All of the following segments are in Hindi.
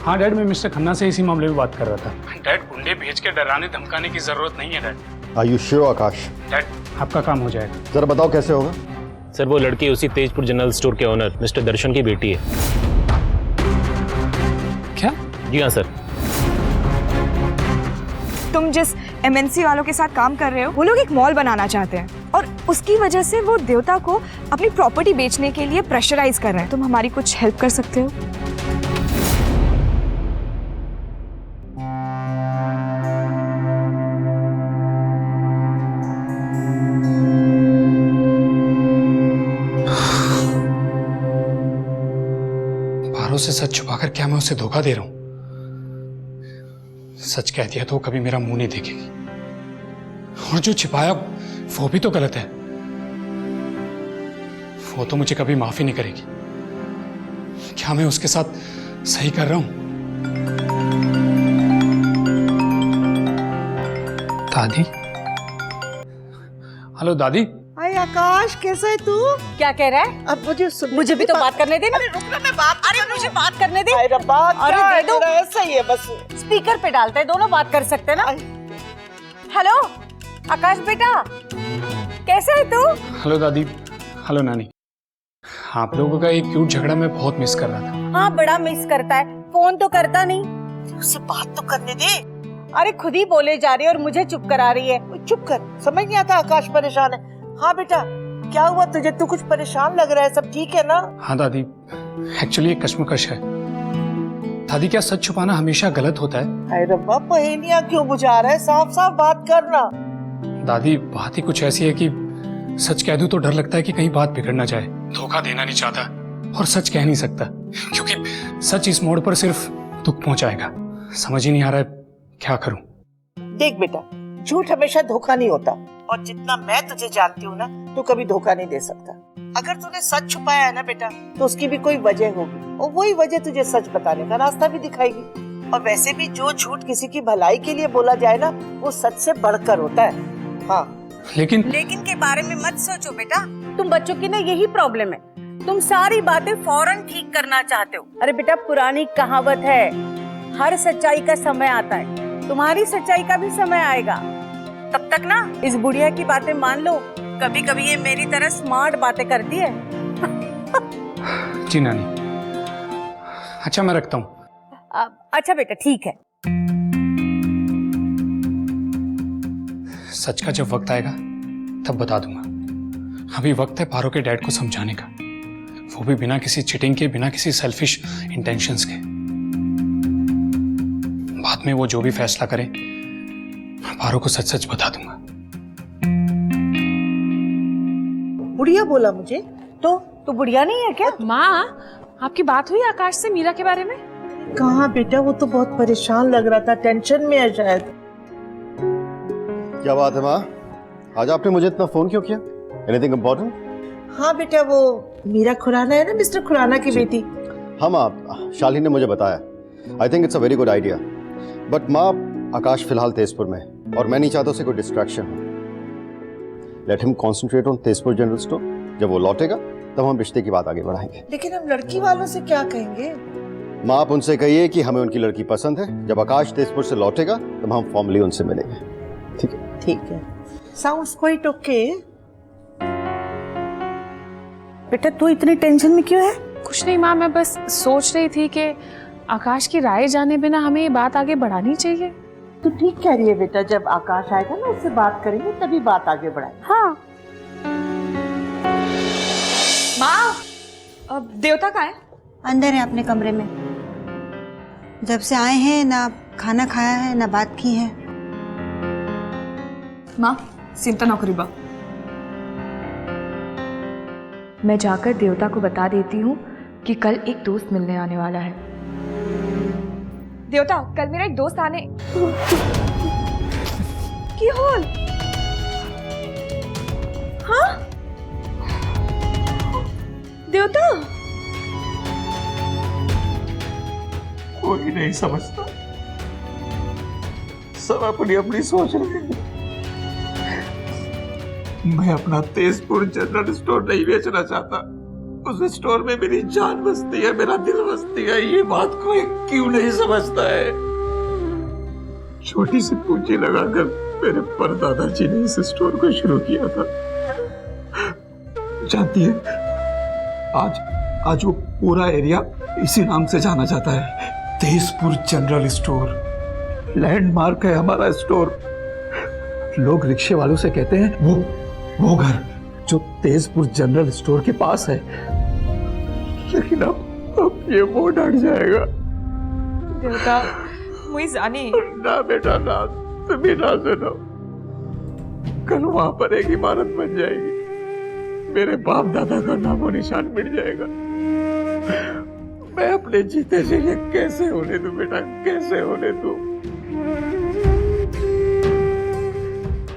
हाँ डैड, मैं मिस्टर खन्ना से इसी मामले में बात कर रहा था। डैड, गुंडे भेज के डराने धमकाने की जरूरत नहीं है dad. Are you sure, Akash? Dad, आपका काम हो जाएगा। जरा बताओ कैसे होगा? सर वो लड़की उसी तेजपुर जनरल स्टोर के ओनर मिस्टर दर्शन की बेटी है। क्या? जी हाँ सर। तुम जिस एमएनसी वालों के साथ काम कर रहे हो, वो लोग एक मॉल बनाना चाहते हैं और उसकी वजह से वो देवता को अपनी प्रॉपर्टी बेचने के लिए प्रेशराइज कर रहे हैं। तुम हमारी कुछ हेल्प कर सकते हो? पारो से सच छुपाकर क्या मैं उसे धोखा दे रहा हूं? सच कह दिया तो वो कभी मेरा मुंह नहीं देखेगी, और जो छिपाया वो भी तो गलत है। वो तो मुझे कभी माफी नहीं करेगी। क्या मैं उसके साथ सही कर रहा हूं? दादी? हेलो दादी। हाय आकाश, कैसा है तू? क्या कह रहा है? अब मुझे भी तो बात करने दे ना। अरे रुक ना, मैं बात। अरे मुझे बात करने दे। अरे बात अरे क्या दे है, दो। तेरा ऐसा ही है बस। स्पीकर पे डालते हैं, दोनों बात कर सकते हैं ना। हेलो आकाश बेटा, कैसा है तू? हेलो दादी। हेलो नानी। आप लोगों का एक क्यूट झगड़ा मैं बहुत मिस कर रहा था। हाँ बड़ा मिस करता है, फोन तो करता नहीं। उससे बात तो करने दे। अरे खुद ही बोले जा रही है और मुझे चुप करा रही है। चुप कर, समझ नहीं आता आकाश परेशान है। हाँ बेटा, क्या हुआ तुझे? तू कुछ परेशान लग रहा है, सब ठीक है ना? हाँ दादी, एक्चुअली एक कश्मकश है। दादी, क्या सच छुपाना हमेशा गलत होता है? अरे रब्बा, पहेलियां क्यों बुझा रहा है? साफ साफ बात करना। दादी, बात ही कुछ ऐसी है कि सच कह दूं तो डर लगता है कि कहीं बात बिगड़ ना जाए। धोखा देना नहीं चाहता और सच कह नहीं सकता, क्योंकि सच इस मोड़ पर सिर्फ दुख पहुंचाएगा। समझ ही नहीं आ रहा है क्या करूं। देख बेटा, झूठ हमेशा धोखा नहीं होता, और जितना मैं तुझे जानती हूँ ना, तू कभी धोखा नहीं दे सकता। अगर तूने सच छुपाया है ना बेटा, तो उसकी भी कोई वजह होगी, और वही वजह तुझे सच बताने का रास्ता भी दिखाएगी। और वैसे भी जो झूठ किसी की भलाई के लिए बोला जाए ना, वो सच से बढ़कर होता है। हाँ, लेकिन के बारे में मत सोचो बेटा। तुम बच्चों की ना यही प्रॉब्लम है, तुम सारी बातें फौरन ठीक करना चाहते हो। अरे बेटा, पुरानी कहावत है, हर सच्चाई का समय आता है। तुम्हारी सच्चाई का भी समय आएगा। तब तक ना इस बुढ़िया की बातें मान लो। कभी कभी ये मेरी तरह स्मार्ट बातें करती है। जी नानी। अच्छा, मैं रखता हूँ। अच्छा बेटा, ठीक है। सच का जब वक्त आएगा तब बता दूंगा। अभी वक्त है पारो के डैड को समझाने का, वो भी बिना किसी चिटिंग के, बिना किसी सेल्फिश इंटेंशंस के। बाद में वो जो भी फैसला करे, पारो को सच सच बता दूंगा। बुढ़िया बोला मुझे तो बुढ़िया नहीं है क्या? माँ, आपकी बात हुई आकाश से मीरा के बारे में? कहाँ बेटा, वो तो बहुत परेशान लग रहा था, टेंशन में है शायद। क्या बात है माँ? आज आपने मुझे इतना फोन क्यों किया? Anything important? हाँ बेटा, वो मीरा खुराना है ना, मिस्टर खुराना की बेटी। हाँ माँ, शालिनी ने मुझे बताया। I think it's a very good idea. But माँ, आकाश फिलहाल तेजपुर में है और मैं नहीं चाहता उसे कोई डिस्ट्रैक्शन हो। Let him concentrate on Tezpur general store. जब वो लौटेगा तब हम रिश्ते की बात आगे बढ़ाएंगे। लेकिन हम लड़की वालों से क्या कहेंगे? माँ, आप उनसे कहिए कि हमें उनकी लड़की पसंद है। जब आकाश तेजपुर से लौटेगा तब हम फॉर्मली उनसे मिलेंगे। ठीक है? ठीक है, साउंड्स क्वाइट ओके। बेटा तू इतनी टेंशन में क्यों है? कुछ नहीं माँ, मैं बस सोच रही थी कि आकाश की राय जाने बिना हमें ये बात आगे बढ़ानी चाहिए। तो ठीक कह रही है बेटा, जब आकाश आएगा ना, उससे बात करेंगे तभी बात आगे बढ़ाएंगे। हाँ। माँ, अब देवता कहाँ है? अंदर है अपने कमरे में। जब से आए हैं ना खाना खाया है ना बात की है। माँ, चिंता न करी बा। मैं जाकर देवता को बता देती हूँ कि कल एक दोस्त मिलने आने वाला है। देवता, कल मेरा एक दोस्त आने की होल। हाँ देवता, कोई नहीं समझता, सब अपनी अपनी सोच रहे हैं। मैं अपना तेजपुर जनरल स्टोर नहीं बेचना चाहता, उस स्टोर में मेरी जान बसती है, मेरा दिल बसती है। ये बात कोई क्यों नहीं समझता है? छोटी सी पूंजी लगाकर मेरे परदादा जी ने इस स्टोर को शुरू किया था। जानती है, आज वो पूरा एरिया इसी नाम से जाना जाता है, तेजपुर जनरल स्टोर। लैंडमार्क है हमारा स्टोर। लोग रिक्शे वालों से कहते हैं वो घर जो तेजपुर जनरल स्टोर के पास है। लेकिन अब ये वो डट जाएगा। देवता मुझे जानी ना बेटा ना, तुम्हें ना सुनो। कल वहां पर एक इमारत बन जाएगी, मेरे बाप दादा का नामो निशान मिट जाएगा। मैं अपने जीते से ये कैसे होने दूं बेटा, कैसे होने दूं?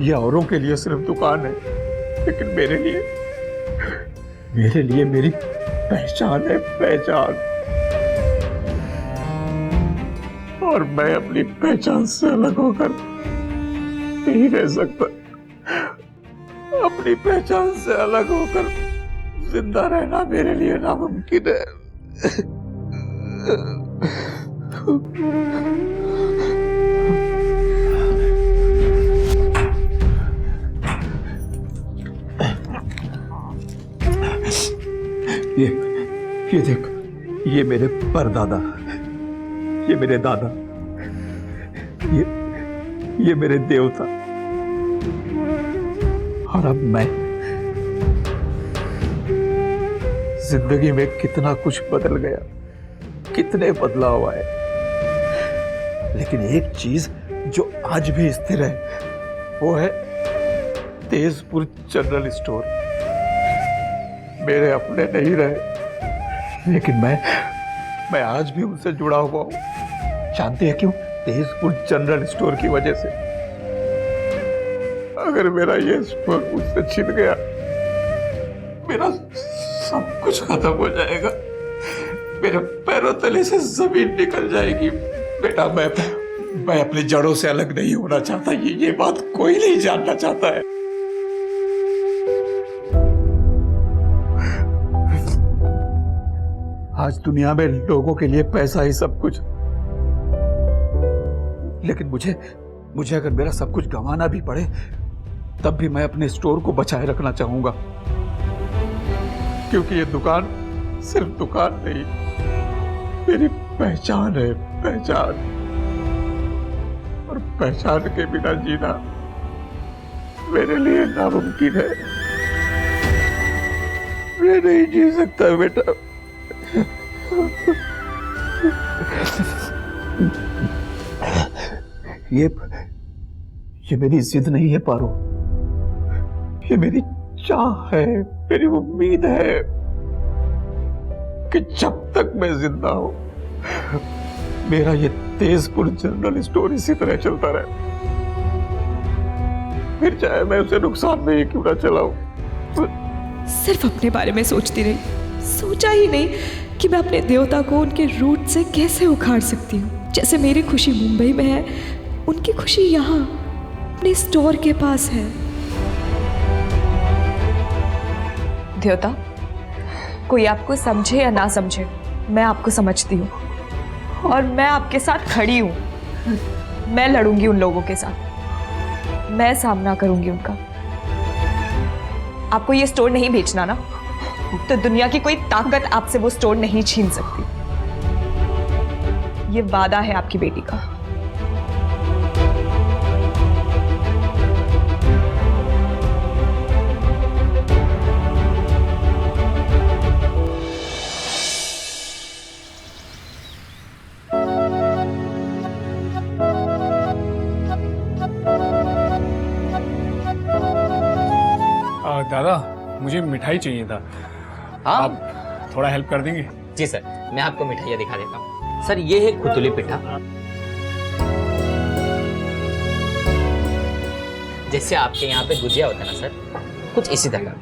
ये औरों के लिए सिर्फ दुकान है, लेकिन मेरे लिए मेरी पहचान है, पहचान। और मैं अपनी पहचान से अलग होकर नहीं रह सकता। अपनी पहचान से अलग होकर जिंदा रहना मेरे लिए नामुमकिन है। ये देख, ये मेरे परदादा, ये मेरे दादा, ये मेरे देवता, और अब मैं। जिंदगी में कितना कुछ बदल गया, कितने बदलाव आए, लेकिन एक चीज जो आज भी स्थिर है वो है तेजपुर जनरल स्टोर। मेरे अपने नहीं रहे, लेकिन मैं आज भी उनसे जुड़ा हुआ हूं। जानते हैं क्यों? तेजपुर जनरल स्टोर की वजह से। अगर मेरा ये स्टोर मुझसे छिन गया, मेरा सब कुछ खत्म हो जाएगा। मेरे पैरों तले से जमीन निकल जाएगी। बेटा, मैं अपनी जड़ों से अलग नहीं होना चाहता। ये बात कोई नहीं जानना चाहता है। आज दुनिया में लोगों के लिए पैसा ही सब कुछ, लेकिन मुझे अगर मेरा सब कुछ गंवाना भी पड़े, तब भी मैं अपने स्टोर को बचाए रखना चाहूंगा। क्योंकि ये दुकान सिर्फ दुकान नहीं, मेरी पहचान है, पहचान। और पहचान के बिना जीना मेरे लिए नामुमकिन है। मैं नहीं जी सकता बेटा। ये मेरी जिद नहीं है पारो, ये मेरी चाह है, मेरी उम्मीद है कि जब तक मैं जिंदा हूं, मेरा ये तेजपुर जनरल स्टोर इसी तरह चलता रहे। फिर चाहे मैं उसे नुकसान में ही क्यों ना चलाऊं। सिर्फ अपने बारे में सोचती रही, सोचा ही नहीं कि मैं अपने देवता को उनके रूट से कैसे उखाड़ सकती हूँ। जैसे मेरी खुशी मुंबई में है, उनकी खुशी यहाँ अपने स्टोर के पास है। देवता, कोई आपको समझे या ना समझे, मैं आपको समझती हूँ और मैं आपके साथ खड़ी हूँ। मैं लड़ूंगी उन लोगों के साथ, मैं सामना करूंगी उनका। आपको ये स्टोर नहीं बेचना ना, तो दुनिया की कोई ताकत आपसे वो स्टोर नहीं छीन सकती। ये वादा है आपकी बेटी का। दादा, मुझे मिठाई चाहिए था। हाँ? आप थोड़ा हेल्प कर देंगे? जी सर, मैं आपको मिठाइयाँ दिखा देता हूँ। सर, ये है खुतुली पिठा। जैसे आपके यहाँ पे गुजिया होता है ना सर, कुछ इसी तरह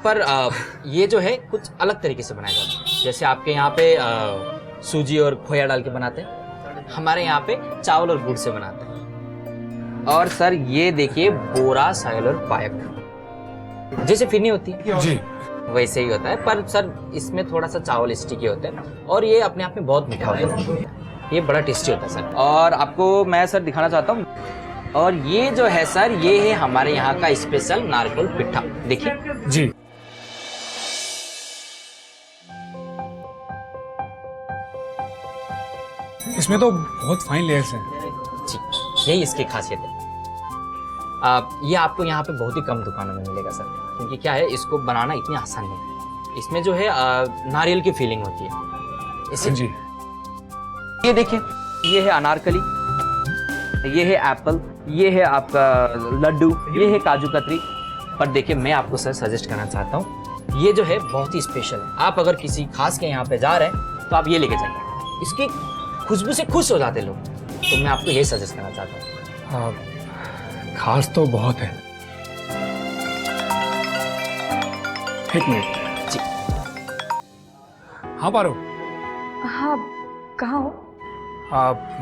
पर ये जो है कुछ अलग तरीके से बनाया जाता है। जैसे आपके यहाँ पे सूजी और खोया डाल के बनाते हैं, हमारे यहाँ पे चावल और गुड़ से बनाते हैं। और सर ये देखिए बोरा, सायल और पायक, जैसे फिरनी होती है जी, वैसे ही होता है, पर सर इसमें थोड़ा सा चावल स्टिकी होता है और ये अपने आप में बहुत मीठा होता है। ये बड़ा टेस्टी होता है सर। और आपको मैं सर दिखाना चाहता हूँ, और ये जो है सर, ये है हमारे यहाँ का स्पेशल नारियल पिट्ठा। देखिए जी। इसमें तो बहुत फाइन लेयर्स हैं। जी, यही इसकी खासियत है। ये आपको यहाँ पे बहुत ही कम दुकानों में मिलेगा सर, क्योंकि क्या है, इसको बनाना इतनी आसान नहीं है। इसमें जो है नारियल की फीलिंग होती है इसे। जी। ये देखिए, ये है अनारकली, ये है एप्पल, ये है आपका लड्डू, ये है काजू कतरी। पर देखिए, मैं आपको सर सजेस्ट करना चाहता हूँ, ये जो है बहुत ही स्पेशल है। आप अगर किसी खास के यहाँ पे जा रहे हैं तो आप ये लेके जाइए, इसकी खुशबू से खुश हो जाते लोग। तो मैं आपको ये सजेस्ट करना चाहता हूँ। खास तो बहुत है। एक मिनट जी। हाँ पारो, हाँ, कहाँ हो?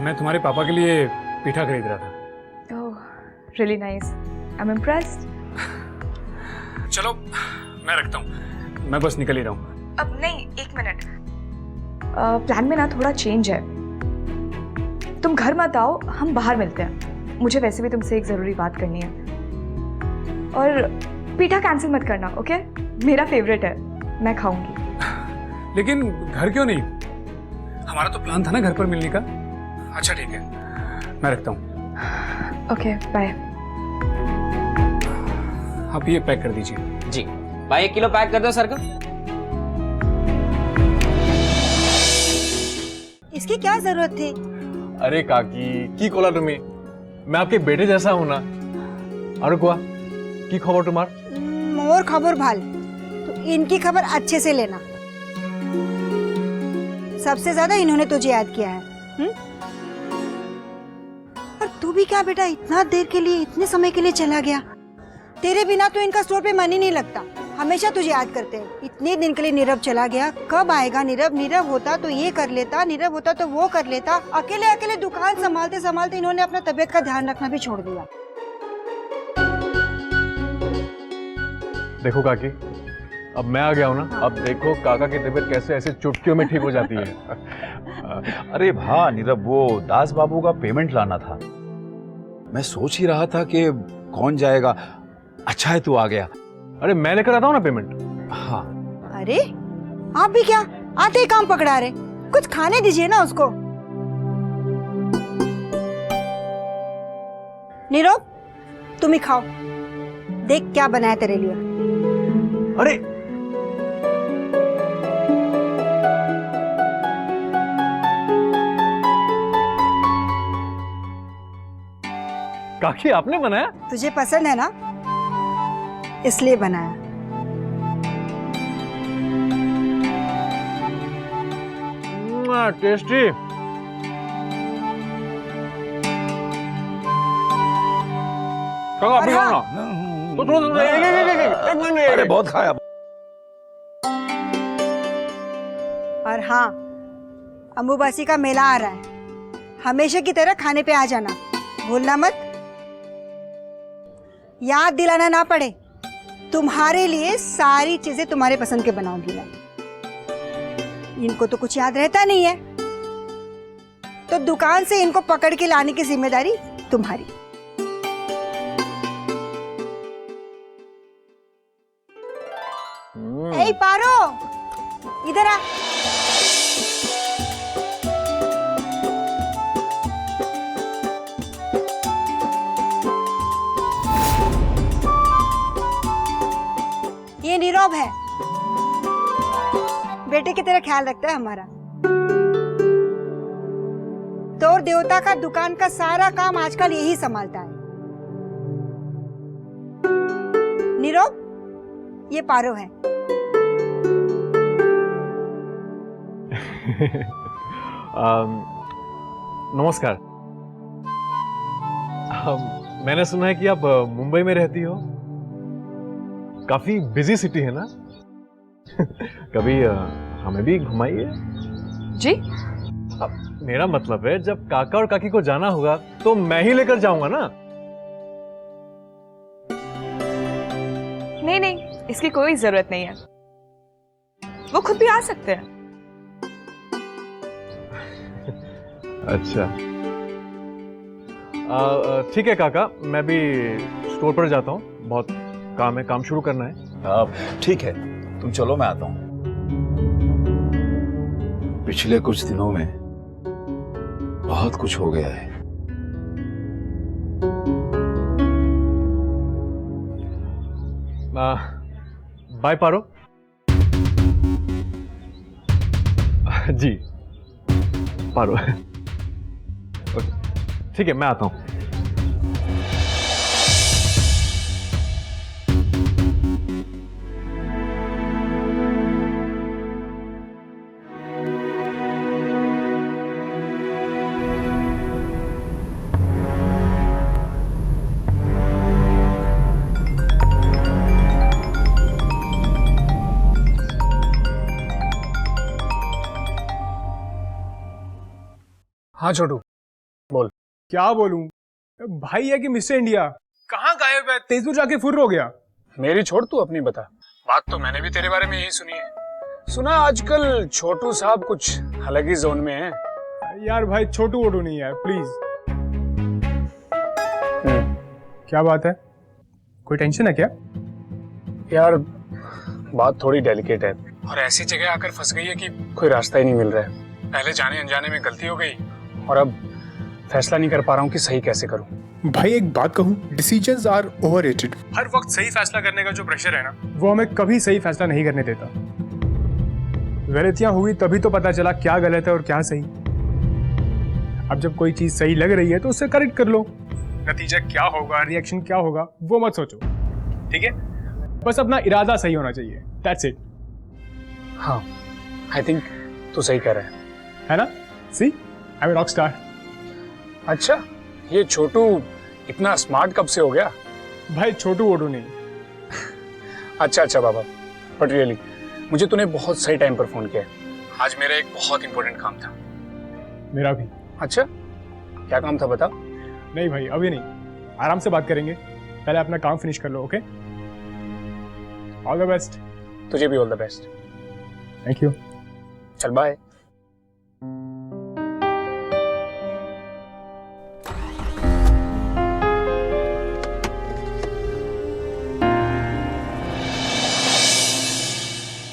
मैं तुम्हारे पापा के लिए पीठा खरीद रहा था। Oh, really nice, I am impressed. चलो मैं रखता हूँ, मैं बस निकल ही रहा हूँ। अब नहीं, एक मिनट। प्लान में ना थोड़ा चेंज है। तुम घर मत आओ, हम बाहर मिलते हैं। मुझे वैसे भी तुमसे एक ज़रूरी बात करनी है। और पीठा कैंसिल मत करना, ओके? मेरा फेवरेट है, मैं खाऊंगी। लेकिन घर क्यों नहीं? हमारा तो प्लान था ना घर पर मिलने का। अच्छा ठीक है, मैं रखता हूँ। Okay, bye. आप ये पैक कर दीजिए। जी भाई, 1 किलो पैक कर दो सर को। इसकी क्या जरूरत थी? अरे काकी की कोला तुम्हें, मैं आपके बेटे जैसा हूं ना। और कुआ की खबर तुम्हार? मोर खबर भाल, तो इनकी खबर अच्छे से लेना। सबसे ज्यादा इन्होंने तुझे याद किया है। और तू भी क्या बेटा, इतना देर के लिए, इतने समय के लिए चला गया? तेरे बिना तो इनका स्टोर पे मन ही नहीं लगता। हमेशा तुझे याद करते हैं। इतने दिन के लिए नीरव चला गया, कब आएगा नीरव? नीरव होता तो ये कर लेता, नीरव होता तो वो कर लेता। अकेले अकेले दुकान संभालते संभालते इन्होंने अपना तबीयत का ध्यान रखना भी छोड़ दिया। देखो काकी, अब मैं आ गया हूं ना। अब देखो काका की तबीयत कैसे ऐसे चुटकियों में ठीक हो जाती है। अरे हाँ नीरव, वो दास बाबू का पेमेंट लाना था। मैं सोच ही रहा था कि कौन जाएगा। अच्छा है तू आ गया। अरे मैं लेकर आता हूँ ना पेमेंट। हाँ। अरे आप भी क्या आते ही काम पकड़ा रहे? कुछ खाने दीजिए ना उसको। नीरव, तुम ही खाओ, देख क्या बनाया तेरे लिए। अरे काकी, आपने बनाया? तुझे पसंद है ना, इसलिए बनाया। टेस्टी। काका आप भी खाओ ना। तो थोड़ा एक अरे बहुत खाया। और हाँ, अम्बुबासी का मेला आ रहा है, हमेशा की तरह खाने पे आ जाना, भूलना मत। याद दिलाना ना पड़े, तुम्हारे लिए सारी चीजें तुम्हारे पसंद के बनाऊंगी मैं। इनको तो कुछ याद रहता नहीं है, तो दुकान से इनको पकड़ के लाने की जिम्मेदारी तुम्हारी। ए पारो, इधर आ। ये नीरव है, बेटे की तरह ख्याल रखता है हमारा। तो और देवता का दुकान का सारा काम आजकल यही संभालता है। नीरव, ये पारो है। नमस्कार। मैंने सुना है कि आप मुंबई में रहती हो। काफी बिजी सिटी है ना? कभी हमें भी घुमाइए। जी? मेरा मतलब है, जब काका और काकी को जाना होगा तो मैं ही लेकर जाऊंगा ना। नहीं नहीं, इसकी कोई जरूरत नहीं है। वो खुद भी आ सकते हैं। अच्छा ठीक है काका, मैं भी स्टोर पर जाता हूँ, बहुत काम है, काम शुरू करना है। ठीक है, तुम चलो, मैं आता हूँ। पिछले कुछ दिनों में बहुत कुछ हो गया है। बाय पारो। जी पारो। ओके, ठीक है, मैं आता हूँ। हाँ छोटू, बोल। क्या बोलूं भाई, है कि मिस्टर इंडिया कहाँ गायब है, तेजपुर जाके फुर्र हो गया। मेरी छोड़, तू अपनी बता। बात तो मैंने भी तेरे बारे में यही सुनी है। सुना आजकल छोटू साहब कुछ अलग ही जोन में है। यार भाई छोटू वोटू नहीं है, प्लीज। क्या बात है, कोई टेंशन है क्या? यार बात थोड़ी डेलिकेट है और ऐसी जगह आकर फंस गई है कि कोई रास्ता ही नहीं मिल रहा है। पहले जाने अनजाने में गलती हो गई और अब फैसला नहीं कर पा रहा हूँ कि सही कैसे करूँ। भाई एक बात कहूँ, डिसीजंस आर ओवररेटेड। हर वक्त सही फैसला करने का जो प्रेशर है ना, वो हमें कभी सही फैसला नहीं करने देता। गलतियां हुई तभी तो पता चला क्या गलत है और क्या सही। अब जब कोई चीज सही लग रही है तो उसे करेक्ट कर लो। नतीजा क्या होगा, रिएक्शन क्या होगा, वो मत सोचो, ठीक है? बस अपना इरादा सही होना चाहिए, दैट्स इट। हाँ, आई थिंक तू सही कह रहा है ना? सी, आई एम रॉक स्टार। अच्छा, ये छोटू इतना स्मार्ट कब से हो गया? भाई छोटू वोटू नहीं। अच्छा बाबा, बट रियली मुझे तूने बहुत सही टाइम पर फोन किया। आज मेरा एक बहुत इंपॉर्टेंट काम था। मेरा भी। अच्छा, क्या काम था बता? नहीं भाई अभी नहीं, आराम से बात करेंगे, पहले अपना काम फिनिश कर लो। Okay, all the best. तुझे भी all the best. Thank you. चल बाय।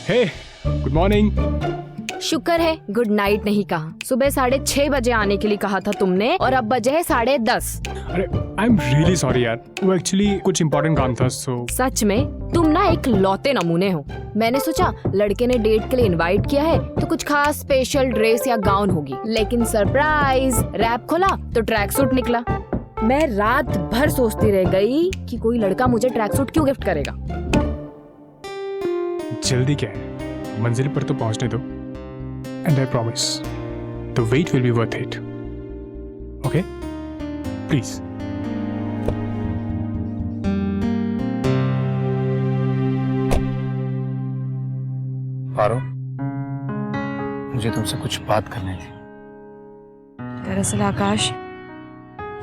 Hey, good morning. शुक्र है गुड नाइट नहीं कहा। सुबह 6:30 बजे आने के लिए कहा था तुमने और अब बजे है 10:30। अरे आई एम रियली सॉरी यार, वो एक्चुअली कुछ इम्पोर्टेंट काम था। सो सच में तुम ना एक लौते नमूने हो। मैंने सोचा लड़के ने डेट के लिए इनवाइट किया है तो कुछ खास स्पेशल ड्रेस या गाउन होगी, लेकिन सरप्राइज, रैप खोला तो ट्रैक सूट निकला। मैं रात भर सोचती रह गई कि कोई लड़का मुझे ट्रैक सूट क्यों गिफ्ट करेगा। जल्दी क्या है, मंजिल पर तो पहुंचने दो। And I promise the wait will be worth it. Okay please. Paro, मुझे तुमसे कुछ बात करनी थी। दरअसल आकाश,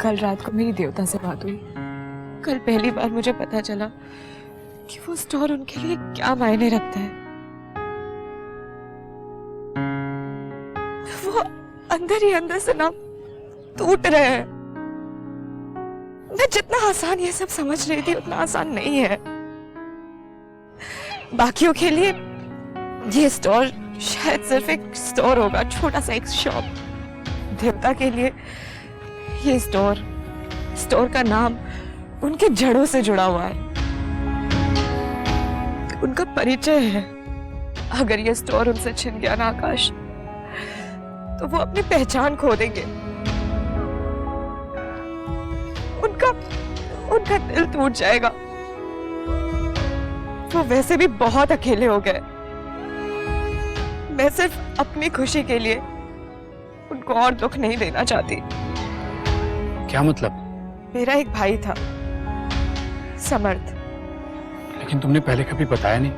कल रात को मेरी देवता से बात हुई। कल पहली बार मुझे पता चला कि वो स्टोर उनके लिए क्या मायने रखता है। वो अंदर ही अंदर से ना टूट रहे हैं। मैं जितना आसान ये सब समझ रही थी उतना आसान नहीं है। बाकियों के लिए ये स्टोर शायद सिर्फ एक स्टोर होगा, छोटा सा एक शॉप। देवता के लिए ये स्टोर का नाम उनके जड़ों से जुड़ा हुआ है, उनका परिचय है। अगर ये स्टोर उनसे छिन गया ना आकाश, तो वो अपनी पहचान खो देंगे। उनका दिल टूट जाएगा। वो वैसे भी बहुत अकेले हो गए। मैं सिर्फ अपनी खुशी के लिए उनको और दुख नहीं देना चाहती। क्या मतलब? मेरा एक भाई था, समर्थ। लेकिन तुमने पहले कभी बताया नहीं।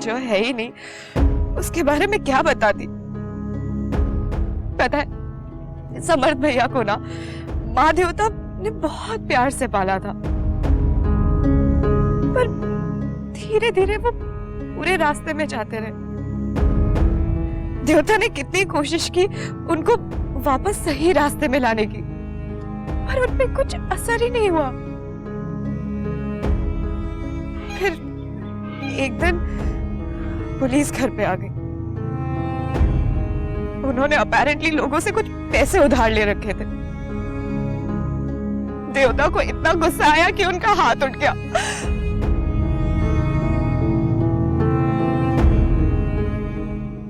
जो है ही नहीं, उसके बारे में क्या बताती? पता है, समर्थ भैया को ना माँ देवता ने बहुत प्यार से पाला था, पर धीरे धीरे वो पूरे रास्ते में जाते रहे। देवता ने कितनी कोशिश की उनको वापस सही रास्ते में लाने की, पर उन पे कुछ असर ही नहीं हुआ। फिर एक दिन पुलिस घर पे आ गई। उन्होंने अपेरेंटली लोगों से कुछ पैसे उधार ले रखे थे। देवता को इतना गुस्सा आया कि उनका हाथ उठ गया।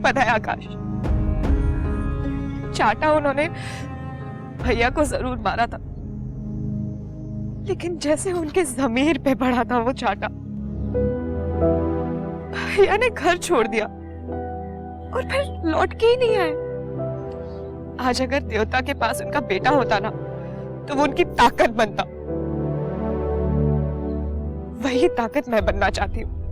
पता है आकाश, चाटा उन्होंने भैया को जरूर मारा था, लेकिन जैसे उनके जमीर पे पड़ा था वो चाटा, भैया ने घर छोड़ दिया और फिर लौट के ही नहीं आए। आज अगर देवता के पास उनका बेटा होता ना, तो वो उनकी ताकत बनता। वही ताकत मैं बनना चाहती हूँ।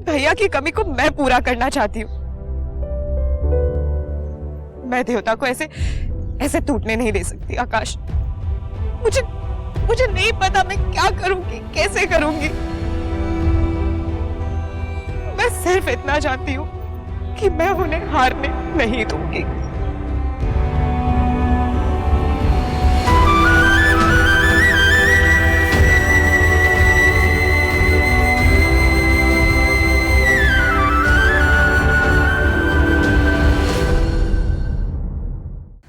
भैया की कमी को मैं पूरा करना चाहती हूँ। मैं देवता को ऐसे टूटने नहीं दे सकती आकाश। मुझे नहीं पता मैं क्या करूंगी, कैसे करूंगी। मैं सिर्फ इतना जानती हूँ कि मैं उन्हें हारने नहीं दूंगी।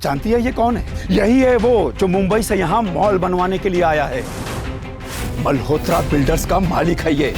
जानती है ये कौन है? यही है वो जो मुंबई से यहाँ मॉल बनवाने के लिए आया है। मल्होत्रा बिल्डर्स का मालिक है ये।